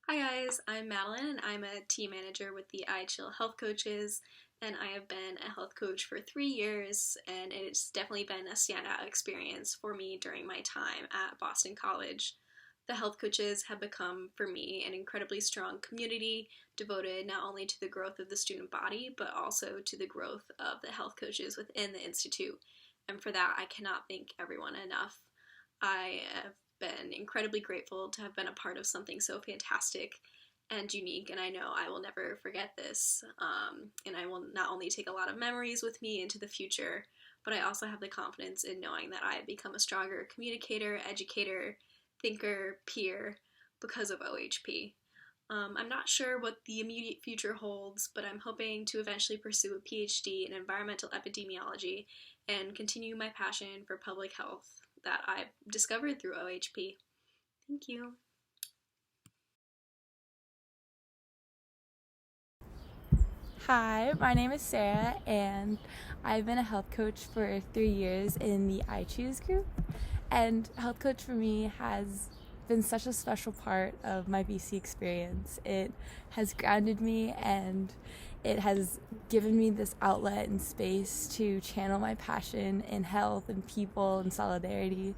Hi guys, I'm Madeline and I'm a team manager with the iChill Health Coaches, and I have been a health coach for 3 years, and it's definitely been a standout experience for me during my time at Boston College. The health coaches have become, for me, an incredibly strong community devoted not only to the growth of the student body, but also to the growth of the health coaches within the Institute. And for that, I cannot thank everyone enough. I have been incredibly grateful to have been a part of something so fantastic and unique, and I know I will never forget this. And I will not only take a lot of memories with me into the future, but I also have the confidence in knowing that I have become a stronger communicator, educator, thinker, peer because of OHP. I'm not sure what the immediate future holds, but I'm hoping to eventually pursue a PhD in environmental epidemiology and continue my passion for public health that I've discovered through OHP. Thank you. Hi, my name is Sarah, and I've been a health coach for 3 years in the I Choose group. And health coach for me has been such a special part of my BC experience. It has grounded me and it has given me this outlet and space to channel my passion in health and people and solidarity.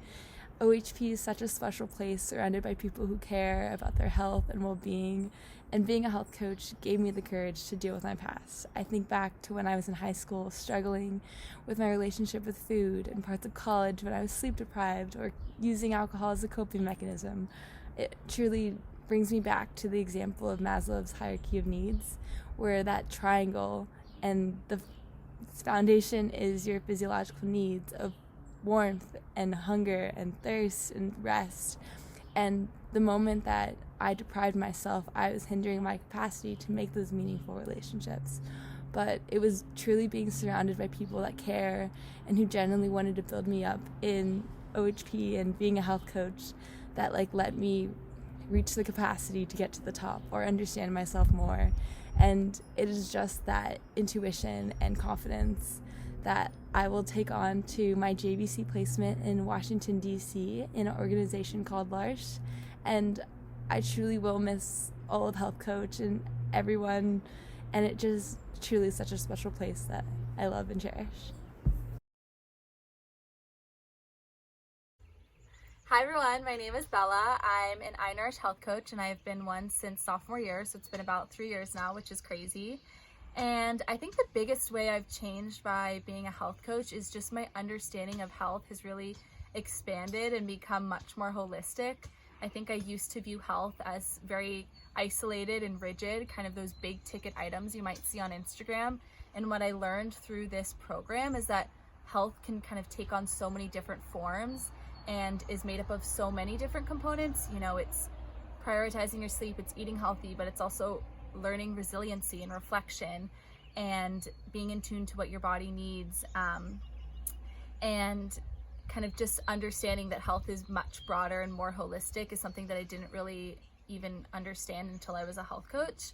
OHP is such a special place surrounded by people who care about their health and well-being, and being a health coach gave me the courage to deal with my past. I think back to when I was in high school struggling with my relationship with food, and parts of college when I was sleep deprived or using alcohol as a coping mechanism. It truly brings me back to the example of Maslow's hierarchy of needs, where that triangle and the foundation is your physiological needs of warmth and hunger and thirst and rest. And the moment that I deprived myself, I was hindering my capacity to make those meaningful relationships. But it was truly being surrounded by people that care and who genuinely wanted to build me up in OHP and being a health coach that let me reach the capacity to get to the top or understand myself more. And it is just that intuition and confidence that I will take on to my JBC placement in Washington, D.C. in an organization called L'Arche. And I truly will miss all of Health Coach and everyone. And it just truly is such a special place that I love and cherish. Hi everyone, my name is Bella. I'm an iNourish health coach and I've been one since sophomore year, so it's been about 3 years now, which is crazy. And I think the biggest way I've changed by being a health coach is just my understanding of health has really expanded and become much more holistic. I think I used to view health as very isolated and rigid, kind of those big ticket items you might see on Instagram. And what I learned through this program is that health can kind of take on so many different forms and is made up of so many different components. You know, it's prioritizing your sleep, it's eating healthy, but it's also learning resiliency and reflection and being in tune to what your body needs, and kind of just understanding that health is much broader and more holistic is something that I didn't really even understand until I was a health coach.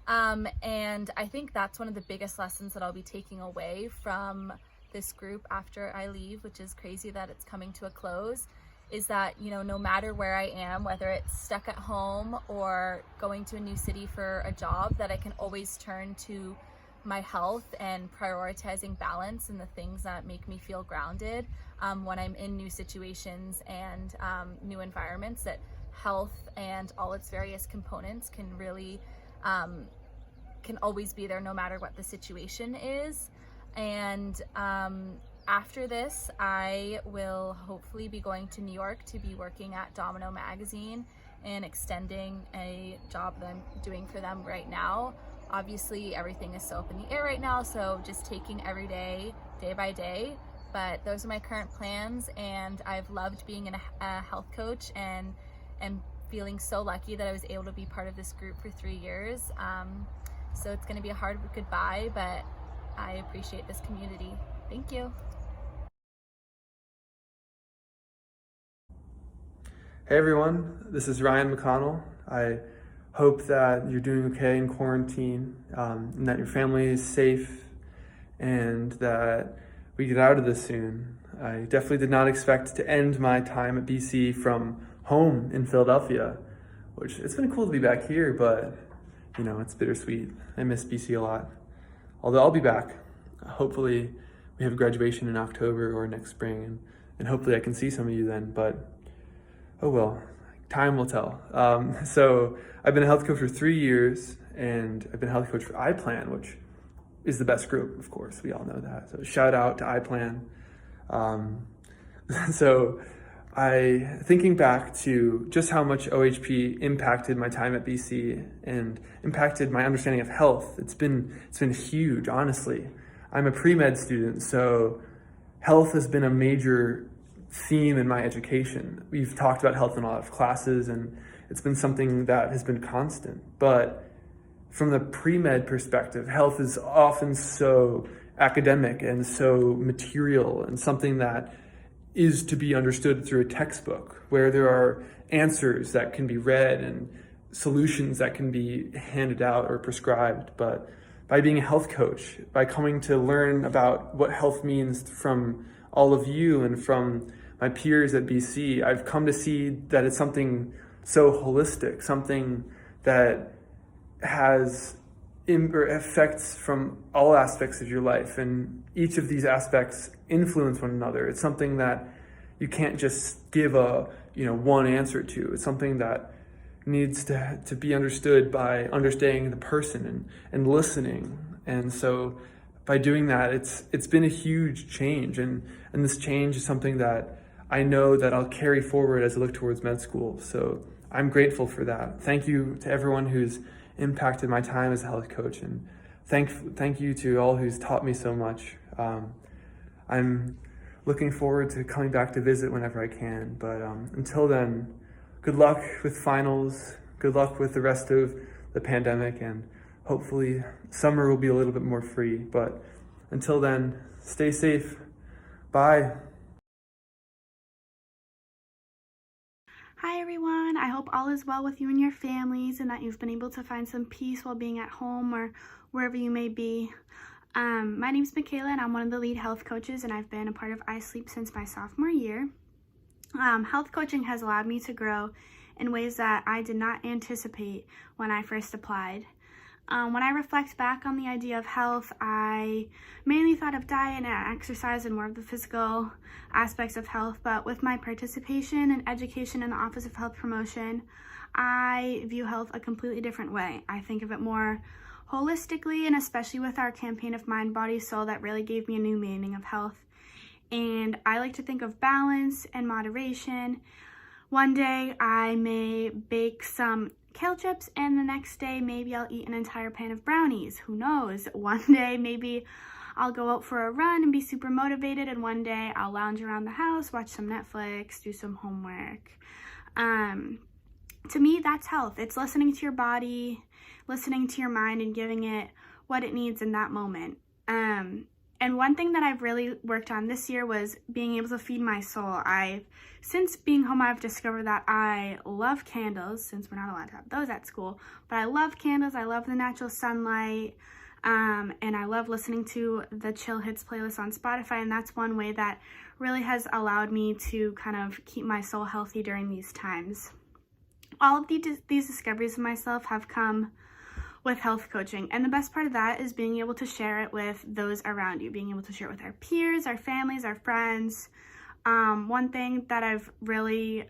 And I think that's one of the biggest lessons that I'll be taking away from this group after I leave, which is crazy that it's coming to a close, is that, you know, no matter where I am, whether it's stuck at home or going to a new city for a job, that I can always turn to my health and prioritizing balance and the things that make me feel grounded when I'm in new situations and new environments, that health and all its various components can really can always be there no matter what the situation is. And after this, I will hopefully be going to New York to be working at Domino Magazine and extending a job that I'm doing for them right now. Obviously, everything is so up in the air right now, so just taking every day, day by day. But those are my current plans, and I've loved being a health coach and feeling so lucky that I was able to be part of this group for 3 years. So it's going to be a hard goodbye, but I appreciate this community. Thank you. Hey everyone, this is Ryan McConnell. I hope that you're doing okay in quarantine, and that your family is safe, and that we get out of this soon. I definitely did not expect to end my time at BC from home in Philadelphia. which it's been cool to be back here, but it's bittersweet. I miss BC a lot. Although I'll be back. Hopefully we have graduation in October or next spring, and hopefully I can see some of you then, but oh well, time will tell. So I've been a health coach for 3 years, and I've been a health coach for iPlan, which is the best group, of course. We all know that. So shout out to iPlan. So thinking back to just how much OHP impacted my time at BC and impacted my understanding of health, it's been huge, honestly. I'm a pre-med student, so health has been a major theme in my education. We've talked about health in a lot of classes, and it's been something that has been constant. But from the pre-med perspective, health is often so academic and so material and something that is to be understood through a textbook, where there are answers that can be read and solutions that can be handed out or prescribed. But by being a health coach, by coming to learn about what health means from all of you and from my peers at BC, I've come to see that it's something so holistic, something that has effects from all aspects of your life, and each of these aspects influence one another. It's something that you can't just give one answer to. It's something that needs to be understood by understanding the person and listening. And so by doing that, it's been a huge change, and this change is something that I know that I'll carry forward as I look towards med school. So I'm grateful for that. Thank you to everyone who's impacted my time as a health coach, and thank you to all who's taught me so much. I'm looking forward to coming back to visit whenever I can, but until then, good luck with finals, good luck with the rest of the pandemic, and hopefully summer will be a little bit more free. But until then, stay safe. Bye. Hi everyone, I hope all is well with you and your families and that you've been able to find some peace while being at home or wherever you may be. My name's Michaela and I'm one of the lead health coaches, and I've been a part of iSleep since my sophomore year. Health coaching has allowed me to grow in ways that I did not anticipate when I first applied. When I reflect back on the idea of health, I mainly thought of diet and exercise and more of the physical aspects of health, but with my participation and education in the Office of Health Promotion, I view health a completely different way. I think of it more holistically, and especially with our campaign of Mind, Body, Soul, that really gave me a new meaning of health. And I like to think of balance and moderation. One day I may bake some kale chips, and the next day maybe I'll eat an entire pan of brownies. Who knows? One day maybe I'll go out for a run and be super motivated, and one day I'll lounge around the house, watch some Netflix, do some homework. To me, that's health. It's listening to your body, listening to your mind, and giving it what it needs in that moment. And one thing that I've really worked on this year was being able to feed my soul. Since being home, I've discovered that I love candles, since we're not allowed to have those at school, but I love candles, I love the natural sunlight, and I love listening to the Chill Hits playlist on Spotify, and that's one way that really has allowed me to kind of keep my soul healthy during these times. All of these discoveries of myself have come with health coaching, and the best part of that is being able to share it with those around you, being able to share it with our peers, our families, our friends. One thing that I've really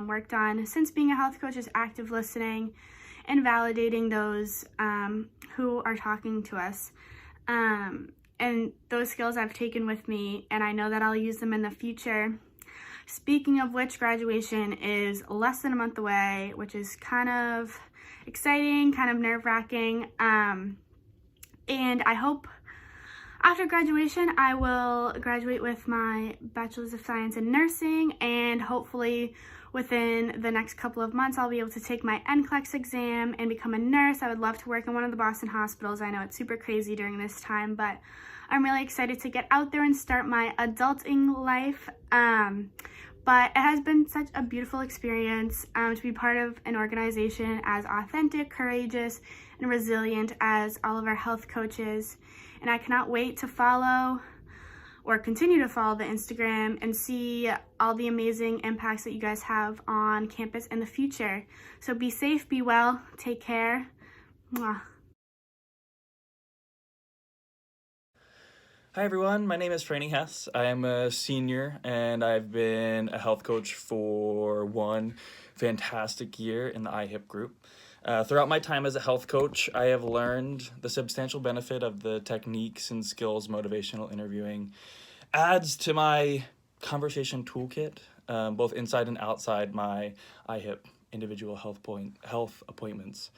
worked on since being a health coach is active listening and validating those who are talking to us. And those skills I've taken with me, and I know that I'll use them in the future. Speaking of which, graduation is less than a month away, which is kind of exciting, kind of nerve-wracking, and I hope after graduation I will graduate with my Bachelor's of Science in Nursing, and hopefully within the next couple of months I'll be able to take my NCLEX exam and become a nurse. I would love to work in one of the Boston hospitals. I know it's super crazy during this time, but I'm really excited to get out there and start my adulting life. But it has been such a beautiful experience to be part of an organization as authentic, courageous, and resilient as all of our health coaches. And I cannot wait to follow or continue to follow the Instagram and see all the amazing impacts that you guys have on campus in the future. So be safe, be well, take care. Mwah. Hi everyone, my name is Franny Hess. I am a senior and I've been a health coach for one fantastic year in the IHIP group. Throughout my time as a health coach, I have learned the substantial benefit of the techniques and skills motivational interviewing adds to my conversation toolkit, both inside and outside my IHIP individual health appointments.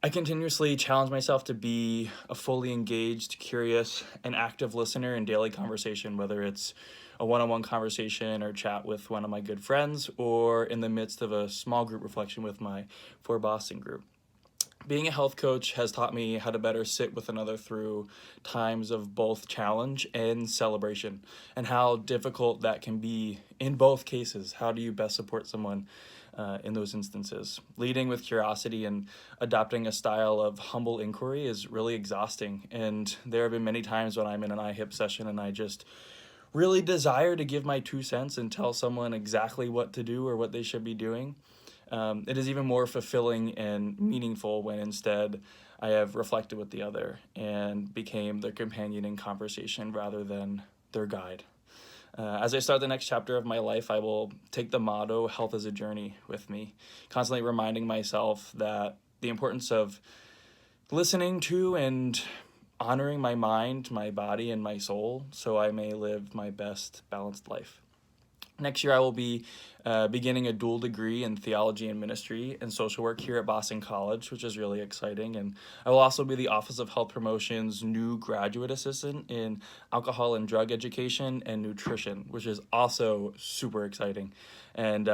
I continuously challenge myself to be a fully engaged, curious, and active listener in daily conversation, whether it's a one-on-one conversation or chat with one of my good friends, or in the midst of a small group reflection with my For Boston group. Being a health coach has taught me how to better sit with another through times of both challenge and celebration, and how difficult that can be in both cases. How do you best support someone in those instances? Leading with curiosity and adopting a style of humble inquiry is really exhausting, and there have been many times when I'm in an IHIP session and I just really desire to give my 2 cents and tell someone exactly what to do or what they should be doing. It is even more fulfilling and meaningful when instead I have reflected with the other and became their companion in conversation rather than their guide. As I start the next chapter of my life, I will take the motto, health is a journey, with me, constantly reminding myself that the importance of listening to and honoring my mind, my body, and my soul so I may live my best balanced life. Next year, I will be beginning a dual degree in theology and ministry and social work here at Boston College, which is really exciting. And I will also be the Office of Health Promotion's new graduate assistant in alcohol and drug education and nutrition, which is also super exciting. And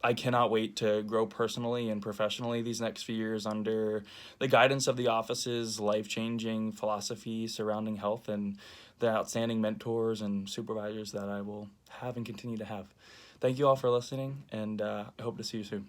I cannot wait to grow personally and professionally these next few years under the guidance of the office's life-changing philosophy surrounding health and the outstanding mentors and supervisors that I will have and continue to have. Thank you all for listening, and I hope to see you soon.